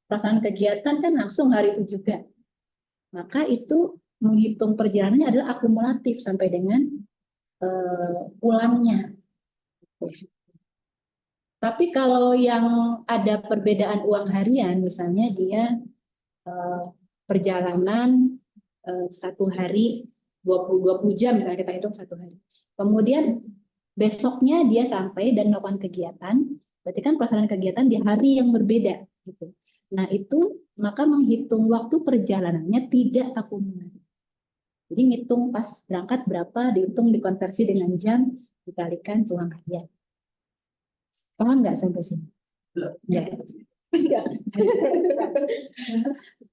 pelaksanaan kegiatan kan langsung hari itu juga. Maka itu menghitung perjalanannya adalah akumulatif sampai dengan pulangnya. Tapi kalau yang ada perbedaan uang harian, misalnya dia perjalanan 1 hari 20 jam misalnya kita hitung 1 hari. Kemudian besoknya dia sampai dan melakukan kegiatan, berarti kan pelaksanaan kegiatan di hari yang berbeda gitu. Nah, itu maka menghitung waktu perjalanannya tidak akumulatif. Jadi ngitung pas berangkat berapa, dihitung dikonversi dengan jam, dikalikan uang harian. Paham nggak sampai sini? Enggak.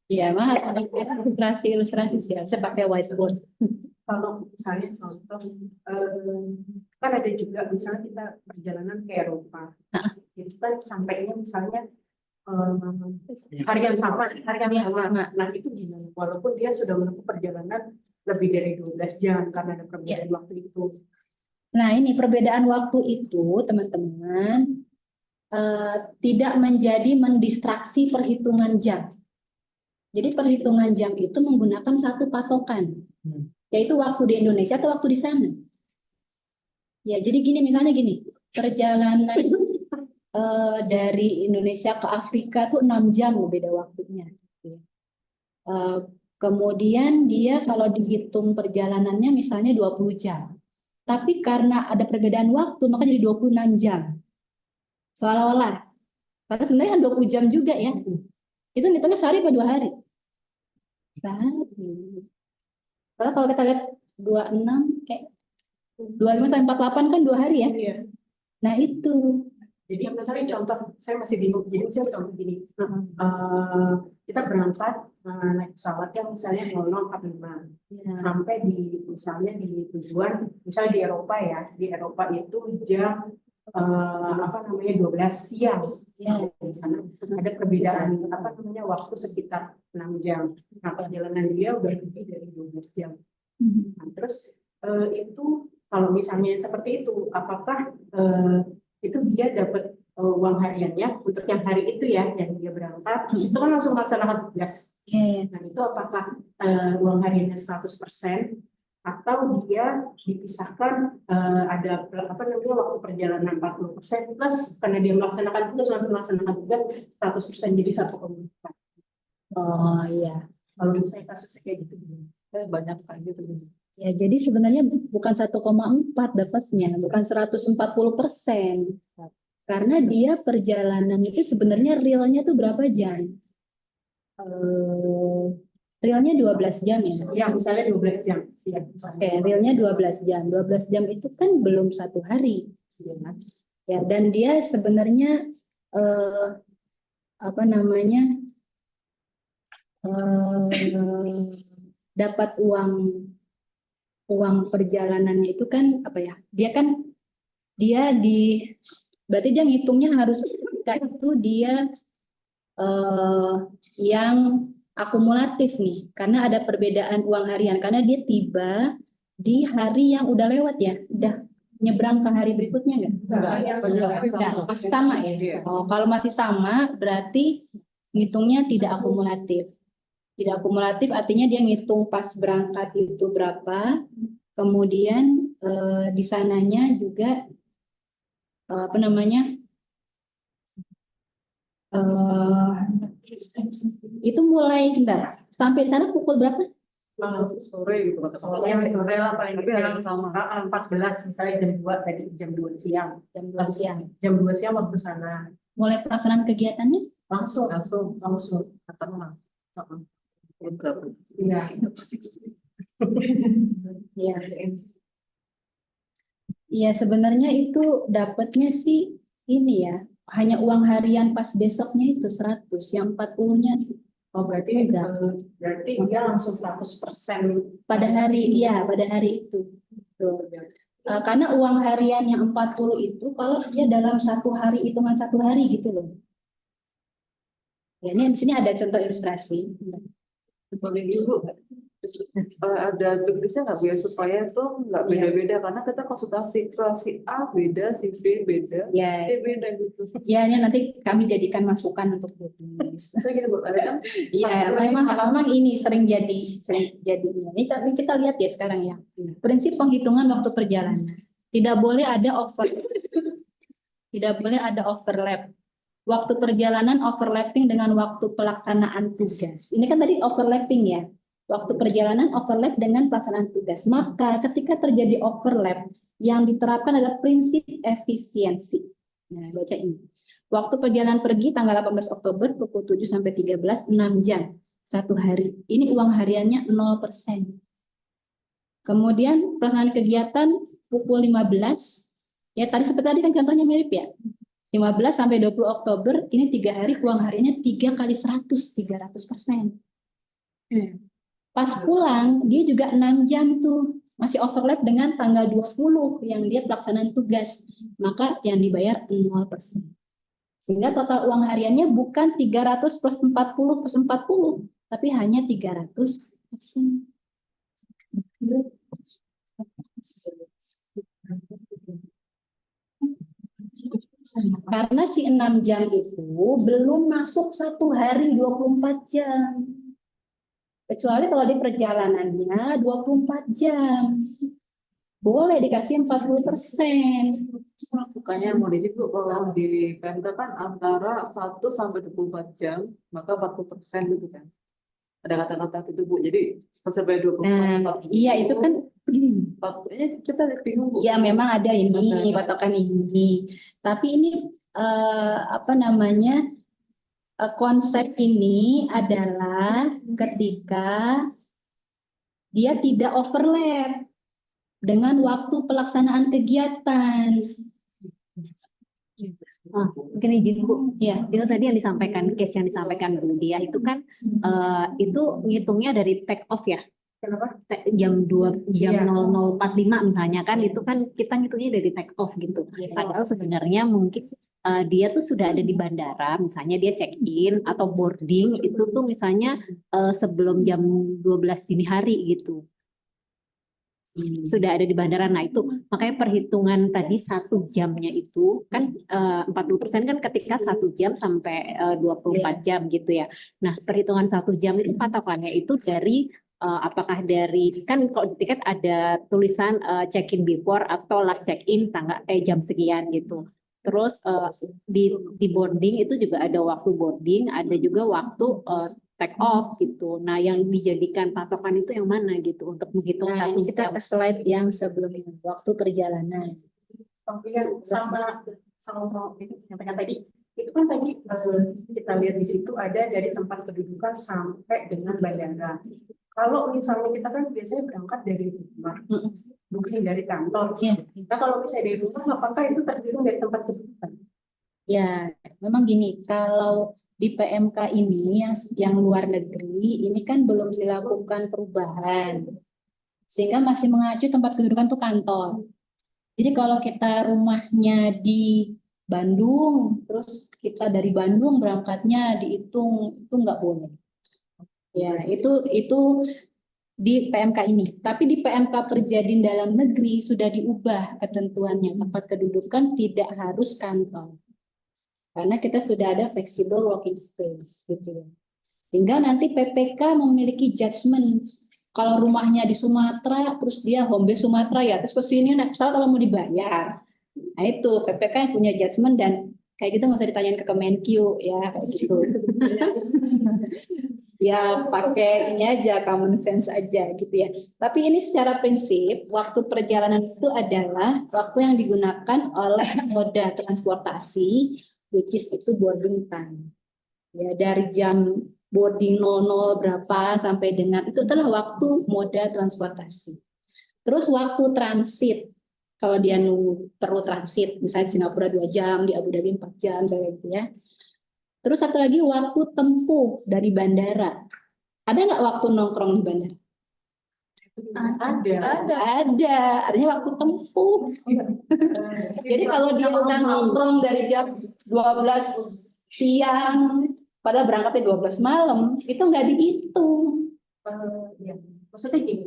Iya, mah harus ilustrasi sih. Saya pakai whiteboard. kalau misalnya contoh, kan ada juga misalnya kita perjalanan ke Eropa, itu kan sampainya misalnya hari yang sama, Nah itu gimana? Walaupun dia sudah menempuh perjalanan lebih dari 12 jam karena ada perbedaan waktu itu. Nah, ini perbedaan waktu itu, teman-teman, tidak menjadi mendistraksi perhitungan jam. Jadi perhitungan jam itu menggunakan satu patokan, yaitu waktu di Indonesia atau waktu di sana. Ya, jadi gini, misalnya gini, perjalanan dari Indonesia ke Afrika tuh 6 jam beda waktunya. Kemudian dia kalau dihitung perjalanannya misalnya 20 jam. Tapi karena ada perbedaan waktu, maka jadi 26 jam. Seolah-olah. Karena sebenarnya kan 20 jam juga ya. Itu hitungnya sehari atau 2 hari? Sehari. Karena kalau kita lihat 26, 25 sampai 48 kan 2 hari ya? Iya. Nah itu. Jadi misalnya contoh, saya masih bingung. Jadi misalnya contoh gini, kita berangkat naik pesawat yang misalnya 0045 sampai di misalnya di tujuan, misalnya di Eropa ya, di Eropa itu jam 12 siang. Di sana ada perbedaan waktu sekitar 6 jam. Nah, perjalanan dia udah lebih dari 12 jam. Nah, terus itu kalau misalnya seperti itu, apakah itu dia dapat uang hariannya untuk yang hari itu ya, yang dia berangkat, terus itu kan langsung melaksanakan tugas. Nah, itu apakah uang hariannya 100% atau dia dipisahkan ada waktu perjalanan 40% plus karena dia melaksanakan tugas langsung melaksanakan tugas 100% jadi 1,4. Oh iya. Kalau misalnya kasusnya kayak gitu banyak kayak gitu. Ya, jadi sebenarnya bukan 1,4 dapatnya, bukan 140%. Karena dia perjalanan itu sebenarnya realnya tuh berapa jam? Realnya 12 jam ya? Ya, misalnya 12 jam. Ya, Oke, realnya 12 jam. 12 jam itu kan belum 1 hari. Ya, dan dia sebenarnya dapat uang perjalanannya itu kan berarti dia ngitungnya harus itu dia yang akumulatif nih, karena ada perbedaan uang harian karena dia tiba di hari yang udah lewat ya, udah nyebrang ke hari berikutnya nggak? Sama ya. Oh, kalau masih sama berarti ngitungnya tidak akumulatif. Tidak akumulatif artinya dia ngitung pas berangkat itu berapa, kemudian di sananya juga itu mulai sebentar sampai sana pukul berapa? Sore gitu sore lah paling tidak sama 14 misalnya jam 2 siang. Jam 2 siang waktu sana. Mulai pelaksanaan kegiatannya? Langsung. Iya. Iya. Iya, sebenarnya itu dapatnya sih ini ya, hanya uang harian pas besoknya itu 100, yang 40-nya. Oh, berarti dia langsung 100% pada hari itu. Karena uang harian yang 40 itu kalau dia dalam 1 hari, hitungan 1 hari gitu loh. Ya, ini di sini ada contoh ilustrasi. Boleh dulu ada tulisnya nggak biar supaya tuh nggak beda-beda karena kita konsultasi si A beda, si B beda, ya. C beda gitu. Ya, ini nanti kami jadikan masukan untuk tulis. Saya gitu Bu, ada kan? Iya, memang ini sering jadi ini kita lihat ya sekarang ya. Prinsip penghitungan waktu perjalanan. Tidak boleh ada overlap. Waktu perjalanan overlapping dengan waktu pelaksanaan tugas. Ini kan tadi overlapping ya. Waktu perjalanan overlap dengan pelaksanaan tugas. Maka ketika terjadi overlap, yang diterapkan adalah prinsip efisiensi. Nah, baca ini. Waktu perjalanan pergi tanggal 18 Oktober pukul 7 sampai 13, 6 jam. 1 hari. Ini uang hariannya 0%. Kemudian pelaksanaan kegiatan pukul 15. Ya, seperti tadi kan contohnya mirip ya. 15 sampai 20 Oktober, ini 3 hari uang hariannya 3 kali 100, 300%. Pas pulang dia juga 6 jam tuh, masih overlap dengan tanggal 20 yang dia pelaksanaan tugas, maka yang dibayar 0%. Sehingga total uang hariannya bukan 300 plus 40 plus 40, tapi hanya 300%. Karena si 6 jam itu belum masuk 1 hari 24 jam. Kecuali kalau di perjalanannya 24 jam. Boleh dikasih 40%. Bukannya mau didik Bu, kalau di Pemda kan antara 1 sampai 24 jam, maka 40% gitu kan. Ada kata-kata gitu Bu, jadi sampai 24. Nah, iya itu kan Kita bingung Bu. ya memang ada ini patokan ini. Tapi ini apa namanya? Konsep ini adalah ketika dia tidak overlap dengan waktu pelaksanaan kegiatan. Mungkin izin Bu, Ya, itu tadi yang disampaikan, case yang disampaikan Bu Dia itu kan itu ngitungnya dari take off ya. Kenapa? Jam 2 jam Iya. 00.45 misalnya kan itu kan kita ngitungnya dari take off gitu. Padahal sebenarnya mungkin dia tuh sudah ada di bandara, misalnya dia check in atau boarding itu tuh misalnya sebelum jam 12 dini hari gitu. Sudah ada di bandara. Nah itu makanya perhitungan tadi 1 jamnya itu kan 40% kan ketika 1 jam sampai 24 jam gitu ya. Nah perhitungan 1 jam itu patokannya itu dari apakah dari kan kalau di tiket ada tulisan check in before atau last check in tanggal jam sekian gitu. Terus di boarding itu juga ada waktu boarding, ada juga waktu take off gitu. Nah, yang dijadikan patokan itu yang mana gitu untuk menghitung nah satu ini kita ke slide yang sebelumnya, waktu perjalanan. Yang sama itu yang tadi itu kan tadi kita lihat di situ ada dari tempat kedudukan sampai dengan bandara. Kalau misalnya kita kan biasanya berangkat dari rumah, bukan dari kantor. Iya. Nah kalau misalnya dari rumah, apakah itu terhitung dari tempat kedudukan? Ya, memang gini, kalau di PMK ini yang luar negeri ini kan belum dilakukan perubahan, sehingga masih mengacu tempat kedudukan tuh kantor. Jadi kalau kita rumahnya di Bandung, terus kita dari Bandung berangkatnya dihitung itu nggak boleh. Ya, itu di PMK ini. Tapi di PMK Perjadin dalam negeri sudah diubah ketentuannya, tempat kedudukan tidak harus kantor. Karena kita sudah ada flexible working space gitu ya. Tinggal nanti PPK memiliki judgement. Kalau rumahnya di Sumatera, terus dia home base Sumatera ya, terus ke sini naik pesawat kalau mau dibayar. Nah itu PPK yang punya judgement dan kayak gitu nggak usah ditanyain ke Kemenkyu ya kayak gitu. Ya pakai ini aja common sense aja gitu ya. Tapi ini secara prinsip waktu perjalanan itu adalah waktu yang digunakan oleh moda transportasi which is itu boarding time. Ya dari jam boarding 00 berapa sampai dengan itu adalah waktu moda transportasi. Terus waktu transit kalau dia perlu transit misalnya di Singapura 2 jam, di Abu Dhabi 4 jam kayak gitu ya. Terus satu lagi waktu tempuh dari bandara. Ada nggak waktu nongkrong di bandara? Ada. Artinya waktu tempuh. Jadi kalau dia udah nongkrong dari jam 12 siang, padahal berangkatnya 12 malam, itu nggak dihitung. Ya. Maksudnya gini,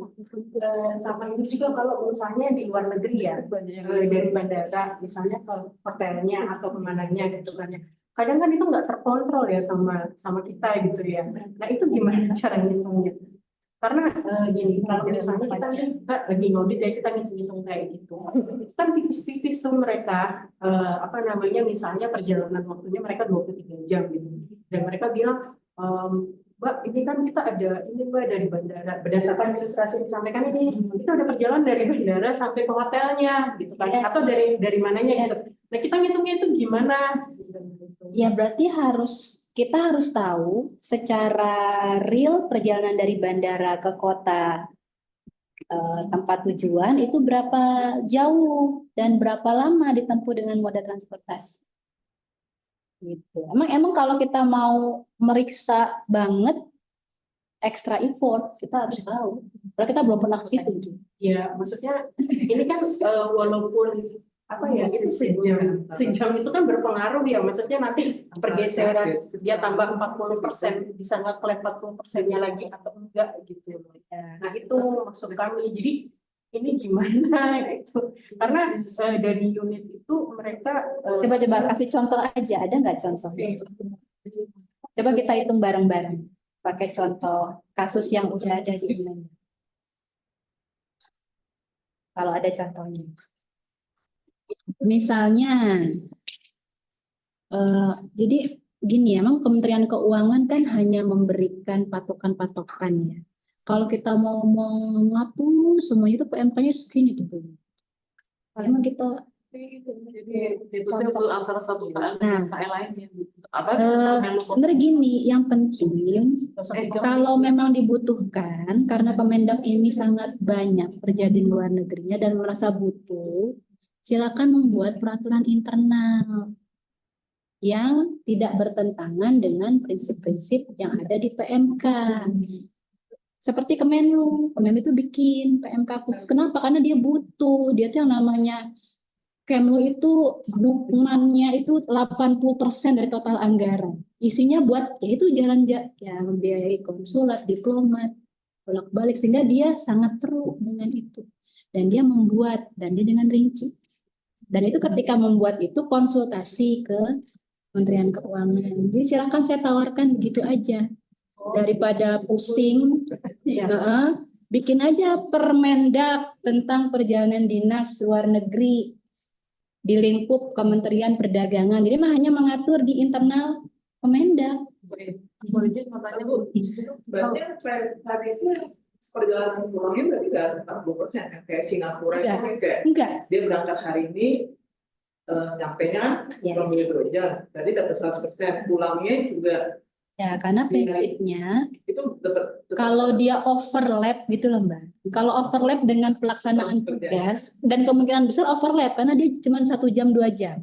sama ini juga kalau misalnya di luar negeri ya, dari bandara, misalnya ke hotelnya atau kemananya gitu kan ya. Kadang kan itu nggak terkontrol ya sama kita gitu ya. Nah itu gimana cara ngitungnya? Karena gini, kalau misalnya kita lagi ngaudit ya kita ngitung-ngitung kayak gitu, kan tipis-tipis tuh mereka misalnya perjalanan waktunya mereka 23 jam gitu, dan mereka bilang Mbak, ini kan kita ada ini Mbak dari bandara, berdasarkan ilustrasi yang disampaikan ini, kita ada perjalanan dari bandara sampai ke hotelnya gitu kan, atau dari mananya gitu. Nah kita ngitungnya itu gimana? Ya berarti kita harus tahu secara real perjalanan dari bandara ke kota tempat tujuan itu berapa jauh dan berapa lama ditempuh dengan moda transportasi. Gitu. Emang kalau kita mau meriksa banget extra effort, kita harus tahu. Karena kita belum pernah ke situ. Ya, maksudnya ini kan walaupun apa ya itu sejam itu kan berpengaruh ya, maksudnya nanti pergeseran dia tambah 40% bisa ngeklaim 40%-nya lagi atau enggak gitu. Nah itu maksud kami. Jadi ini gimana itu? Karena dari unit itu mereka Coba kasih contoh aja, ada nggak contoh? Coba kita hitung bareng-bareng. Pakai contoh kasus yang udah ada di Indonesia. Kalau ada contohnya. Misalnya, jadi gini ya, memang Kementerian Keuangan kan hanya memberikan patokan-patokan ya. Kalau kita mau mengatur semuanya itu PMK-nya segini tuh. Emang kita Jadi itu antara satu KM dengan saya lainnya. Apa? sebenarnya gini, yang penting kalau memang dibutuhkan, karena Kemendak ini sangat banyak kerja di luar negerinya dan merasa butuh, silakan membuat peraturan internal yang tidak bertentangan dengan prinsip-prinsip yang ada di PMK. Seperti Kemenlu itu bikin PMK khusus. Kenapa? Karena dia butuh, dia tuh yang namanya Kemlu itu dukungannya itu 80% dari total anggaran. Isinya buat ya itu jalan ya membiayai konsulat, diplomat, bolak-balik, sehingga dia sangat perlu dengan itu. Dan dia membuat dan dia dengan rinci. Dan itu ketika membuat itu konsultasi ke Kementerian Keuangan. Jadi silakan saya tawarkan begitu aja. Daripada pusing, bikin aja Permendak tentang perjalanan dinas luar negeri di lingkup Kementerian Perdagangan. Jadi hanya mengatur di internal Kemendak. Boleh matanya Bu. Berarti tadi itu perjalanan pulangnya berarti nggak 40% kan? Kayak Singapura itu kan kayak Enggak. dia berangkat hari ini sampainya memilih 2 jam, berarti dapat 100%. Pulangnya juga Ya, karena prinsipnya itu dapat. kalau dia overlap gitu loh Mbak. Kalau overlap dengan pelaksanaan tugas dan kemungkinan besar overlap karena dia cuma 1 jam 2 jam.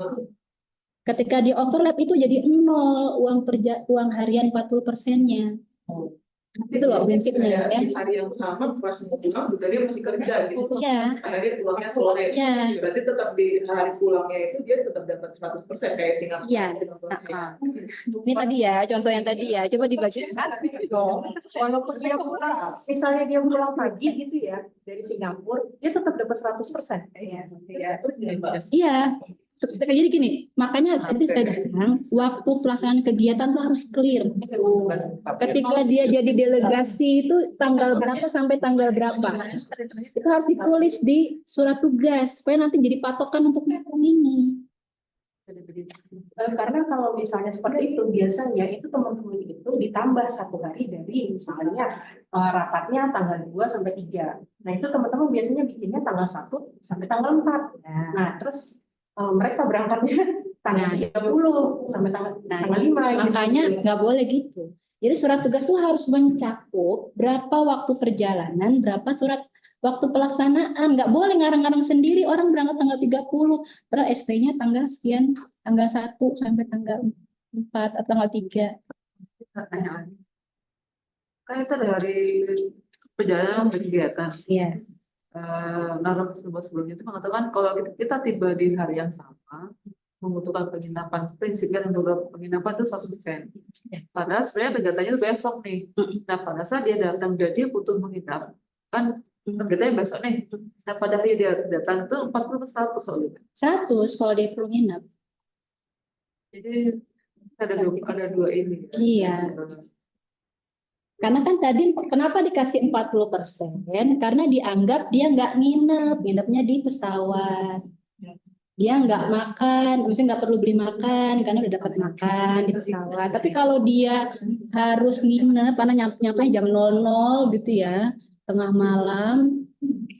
Ketika di overlap itu jadi 0 uang harian 40%-nya. Itu loh prinsipnya ya. Di hari yang sama pas mau pulang juga dia masih kerja gitu. Iya. Karena dia pulangnya sore. Iya. Berarti tetap di hari pulangnya itu dia tetap dapat 100% kayak Singapura. Iya. Ini tadi ya, contoh yang tadi ya. Coba dibaca. walaupun dia pulang, misalnya dia pulang pagi gitu ya dari Singapura, dia tetap dapat 100%. Iya. Jadi gini, makanya tadi saya bilang waktu pelaksanaan kegiatan tuh harus clear. Ketika dia jadi delegasi itu tanggal berapa sampai tanggal berapa, itu harus ditulis di surat tugas supaya nanti jadi patokan untuk menghitung ini. Karena kalau misalnya seperti itu, biasanya itu teman-teman itu ditambah 1 hari dari misalnya rapatnya tanggal 2 sampai 3. Nah itu teman-teman biasanya bikinnya tanggal 1 sampai tanggal 4. Nah terus mereka berangkatnya tanggal 30 sampai tanggal 5. Makanya nggak boleh gitu. Jadi surat tugas itu harus mencakup berapa waktu perjalanan, berapa surat waktu pelaksanaan. Nggak boleh ngarang-ngarang sendiri, orang berangkat tanggal 30, padahal ST-nya tanggal sekian, tanggal 1 sampai tanggal 4 atau tanggal 3. Kan itu dari perjalanan kegiatan. Iya. Naruh sebelumnya itu mengatakan kalau kita tiba di hari yang sama membutuhkan penginapan, prinsipnya untuk penginapan itu 100%. Padahal sebenarnya kegiatannya itu besok nih. Nah pada saat dia datang dia butuh menginap kan kegiatannya besok nih. Nah pada hari dia datang itu 40% soalnya. 100 kalau dia perlu nginep. Jadi ada dua ini. Iya. Karena kan tadi kenapa dikasih 40%? Karena dianggap dia nggak nginepnya di pesawat. Dia nggak makan, misalnya nggak perlu beli makan karena udah dapat makan di pesawat. Tapi kalau dia harus nginep, karena nyampe jam 00 gitu ya, tengah malam,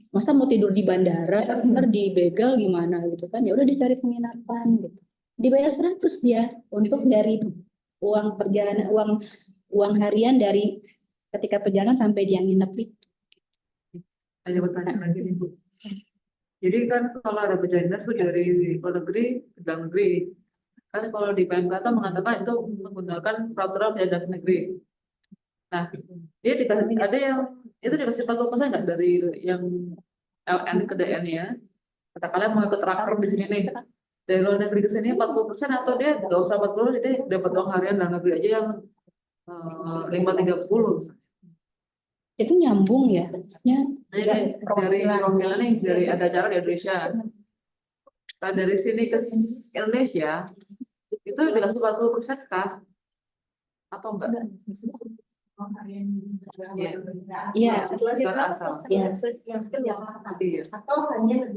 masa mau tidur di bandara, ntar dibegal gimana gitu kan? Ya udah dia cari penginapan gitu. Dibayar 100 dia untuk dari uang perjalanan, uang harian dari ketika perjalanan sampai dia nginep itu. Ada pertanyaan lagi nih Bu. Jadi kan kalau ada perjalanan dari luar negeri ke dalam negeri, kan kalau di PMK mengatakan itu menggunakan peraturan perjalanan negeri. Nah, dia dikasih, ada yang itu dikasih 40% nggak dari yang LN ke DN-nya. Katakanlah mau ikut raker di sini nih, dari luar negeri ke sini 40%, atau dia nggak usah 40, jadi dapat uang harian dalam negeri aja yang 530. Itu nyambung ya, maksudnya Jadi dari perwakilan nih, dari ada acara di Indonesia. Nah, dari sini ke Indonesia itu dikasih 40% kah? Atau enggak? iya. Secara asal. Iya. Iya. Atau hanya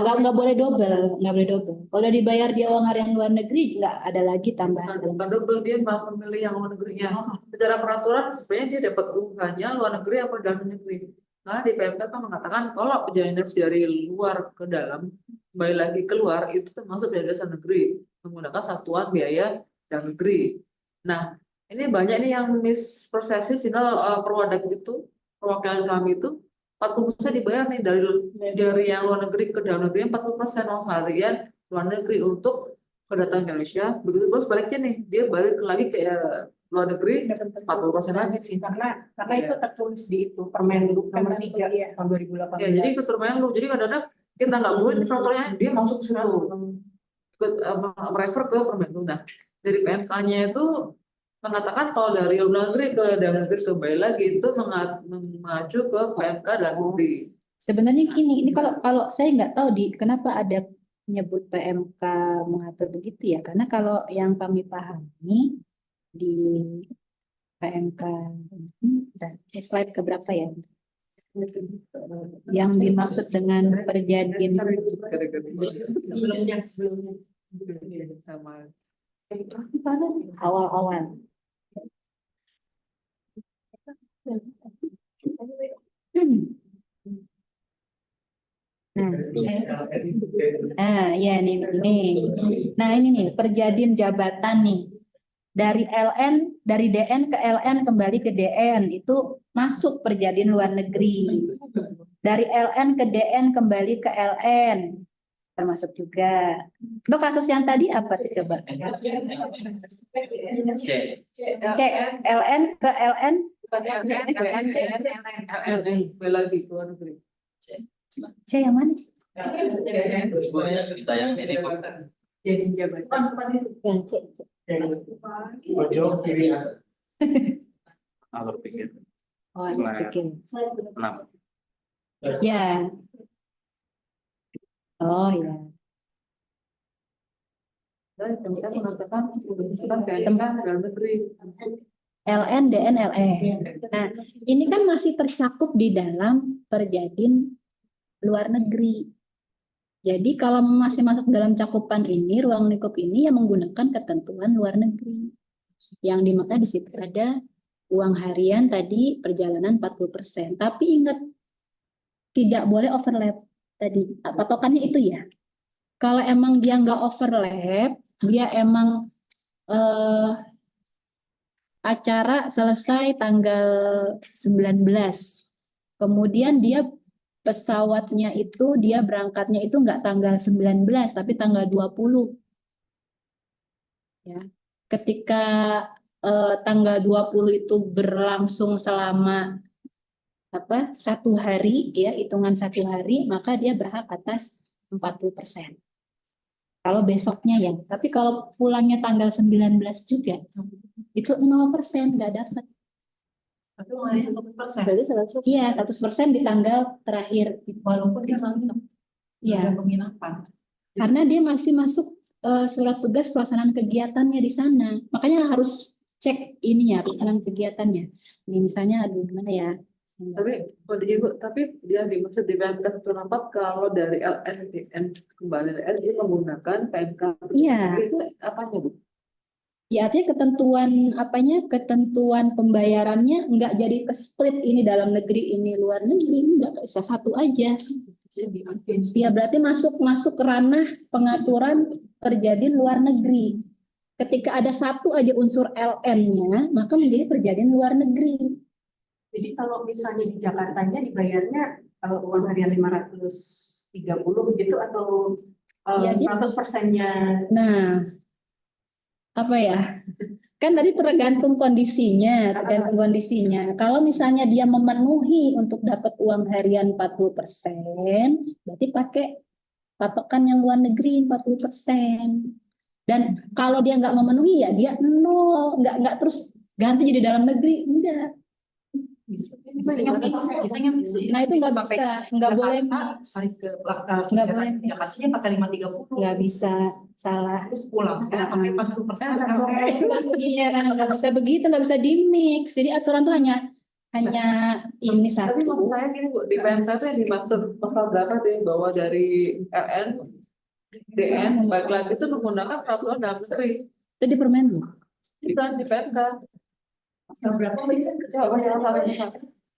Nggak boleh double, nggak boleh double. Kalau udah dibayar di uang harian luar negeri nggak ada lagi tambahan. Bukan double, dia malah memilih yang luar negerinya. Secara peraturan sebenarnya dia dapat uangnya luar negeri apa dalam negeri. Nah, di PMK kan mengatakan kalau perjalanan dari luar ke dalam kembali lagi keluar itu termasuk biaya dasar negeri menggunakan satuan biaya dalam negeri. Nah, ini banyak nih yang mispersepsi sehingga perwadak itu, perwakilan kami itu 40% dibayar nih dari yang luar negeri ke dalam negeri, 40% uang harian luar negeri untuk kedatangan ke Indonesia. Begitu terus baliknya nih, dia balik lagi ke luar negeri 40% lagi nih. Karena itu tertulis di itu Permenlu nomor 3 tahun 2018. Ya, jadi ikut Permenlu. Jadi kadang-kadang kita nggak boleh di peraturannya dia masuk ke situ, ikut merefer ke Permenlu. Nah, dari PMK-nya itu mengatakan kalau dari luar negeri ke dalam negeri kembali lagi itu mengacu ke PMK dan negeri. Sebenarnya gini, ini kalau saya nggak tahu kenapa ada menyebut PMK mengatur begitu ya, karena kalau yang kami pahami di PMK dan slide keberapa ya, yang dimaksud dengan perjanjian Sebelumnya Sama awal-awal. Ya nih. Nah ini nih perjanjian jabatan nih dari DN ke LN kembali ke DN itu masuk perjanjian luar negeri. Dari LN ke DN kembali ke LN termasuk juga. Lo kasus yang tadi apa sih coba? C LN ke LN. kembali lagi ke luar negeri. C yang mana? jadi jabatan. Yang C. Pojok kiri alur pikir. Oh, oke. 6. Ya. Oh ya. Dan PMK mengatakan menunjukkan PMK dalam negeri. LN, DN, LE. Nah, ini kan masih tercakup di dalam perjanjian luar negeri. Jadi kalau masih masuk dalam cakupan ini, ruang lingkup ini yang menggunakan ketentuan luar negeri. Yang dimana di situ ada uang harian tadi perjalanan 40%. Tapi ingat, tidak boleh overlap tadi. Patokannya itu ya. Kalau emang dia nggak overlap, dia emang acara selesai tanggal 19. Kemudian dia pesawatnya itu dia berangkatnya itu nggak tanggal 19 tapi tanggal 20. Ya. Ketika tanggal 20 itu berlangsung selama 1 hari ya, hitungan 1 hari, maka dia berhak atas 40%. Kalau besoknya ya, tapi kalau pulangnya tanggal 19 juga, itu 0% nggak dapat. Tapi uangnya 100%. Berarti 100%. Iya, 100% di tanggal terakhir. Walaupun dia nggak Iya, penginapan. karena dia masih masuk surat tugas pelaksanaan kegiatannya di sana. Makanya harus cek ininya, pelaksanaan kegiatannya. Ini misalnya, aduh gimana ya? Tapi dia dimaksud di PMK 164 kalau dari LN kembali LN dia menggunakan PMK. Iya. Itu apanya, Bu? Ya, artinya ketentuan pembayarannya nggak jadi ke split ini dalam negeri ini luar negeri, nggak bisa satu aja. Ya berarti masuk ke ranah pengaturan perjanjian luar negeri. Ketika ada satu aja unsur LN-nya, maka menjadi perjanjian luar negeri. Jadi kalau misalnya di Jakartanya dibayarnya uang harian 530 begitu atau Ya, 100%-nya? Nah, apa ya? Kan tadi tergantung kondisinya, Kalau misalnya dia memenuhi untuk dapat uang harian 40%, berarti pakai patokan yang luar negeri 40%. Dan kalau dia nggak memenuhi ya dia nol, nggak terus ganti jadi dalam negeri, enggak. Nah itu nggak bisa, nggak boleh, nggak boleh, Jakartanya pakai 530. nggak bisa, salah. Terus pulang ya pakai 40%. Iya, nggak bisa begitu, nggak bisa di-mix. Jadi aturan tuh hanya ini satu. Tapi maksud saya gini Bu, di PMK itu yang dimaksud pasal berapa tuh yang bawa dari LN, DN, baik lagi itu menggunakan peraturan dalam negeri. Itu di Permenlu. Bukan di PMK. Pasal berapa ini kan kecewa ya.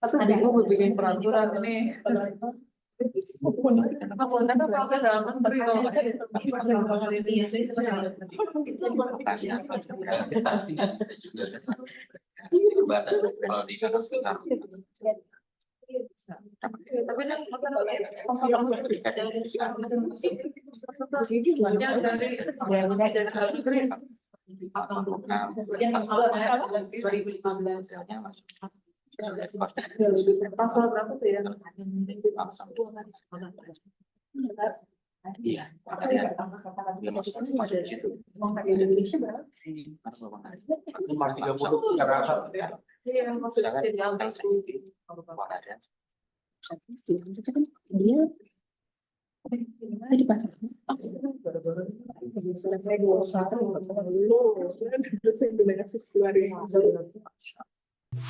Atau bingung bikin peraturan ini. Menggunakan peraturan dalam negeri kalau nggak pasal berapa tuh ya? Iya, Iya, maksudnya di dalam Dia di pasar.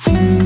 Saya